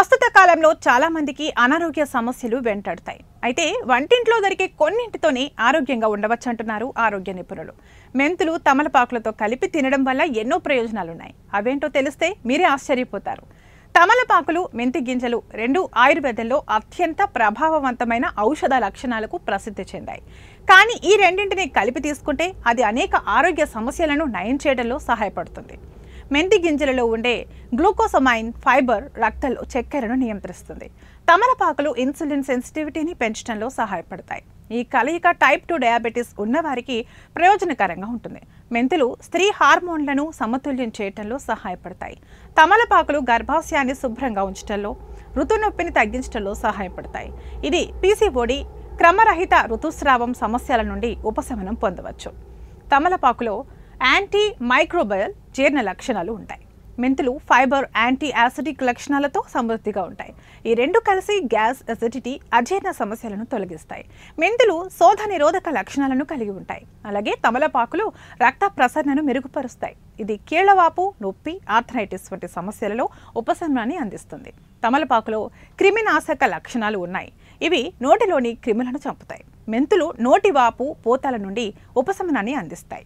ప్రస్తుత కాలంలో చాలా మందికి అనారోగ్య సమస్యలు వెంటాడతాయి. అయితే వంటింట్లో దొరికే కొన్నింటితోనే ఆరోగ్యంగా ఉండవచ్చంటున్నారు ఆరోగ్య నిపుణులు. మెంతులు తమలపాకులతో కలిపి తినడం వల్ల ఎన్నో ప్రయోజనాలున్నాయి. అవేంటో తెలిస్తే మీరే ఆశ్చర్యపోతారు. తమలపాకులు, మెంతి గింజలు రెండు ఆయుర్వేదంలో అత్యంత ప్రభావవంతమైన ఔషధ లక్షణాలకు ప్రసిద్ధి చెందాయి. కానీ ఈ రెండింటిని కలిపి తీసుకుంటే అది అనేక ఆరోగ్య సమస్యలను నయం చేయడంలో సహాయపడుతుంది. మెంతి గింజలలో ఉండే గ్లూకోసమైన్ ఫైబర్ రక్తంలో చక్కెరను నియంత్రిస్తుంది. తమలపాకులు ఇన్సులిన్ సెన్సిటివిటీని పెంచడంలో సహాయపడతాయి. ఈ కలయిక టైప్ 2 డయాబెటీస్ ఉన్నవారికి ప్రయోజనకరంగా ఉంటుంది. మెంతులు స్త్రీ హార్మోన్లను సమతుల్యం చేయటంలో సహాయపడతాయి. తమలపాకులు గర్భాశయాన్ని శుభ్రంగా ఉంచడంలో, ఋతునొప్పిని తగ్గించడంలో సహాయపడతాయి. ఇది పీసీఓడి, క్రమరహిత ఋతుస్రావం సమస్యల నుండి ఉపశమనం పొందవచ్చు. తమలపాకులో యాంటీ మైక్రోబయల్ జీర్ణ లక్షణాలు ఉంటాయి. మెంతులు ఫైబర్, యాంటీ యాసిడిక్ లక్షణాలతో సమృద్ధిగా ఉంటాయి. ఈ రెండు కలిసి గ్యాస్, అసిడిటీ, అజీర్ణ సమస్యలను తొలగిస్తాయి. మెంతులు శోధ నిరోధక లక్షణాలను కలిగి ఉంటాయి. అలాగే తమలపాకులు రక్త ప్రసరణను మెరుగుపరుస్తాయి. ఇది కీళ్లవాపు, నొప్పి, ఆర్థరైటిస్ వంటి సమస్యలలో ఉపశమనాన్ని అందిస్తుంది. తమలపాకులో క్రిమినాశక లక్షణాలు ఉన్నాయి. ఇవి నోటిలోని క్రిములను చంపుతాయి. మెంతులు నోటి వాపు, పోతల నుండి ఉపశమనాన్ని అందిస్తాయి.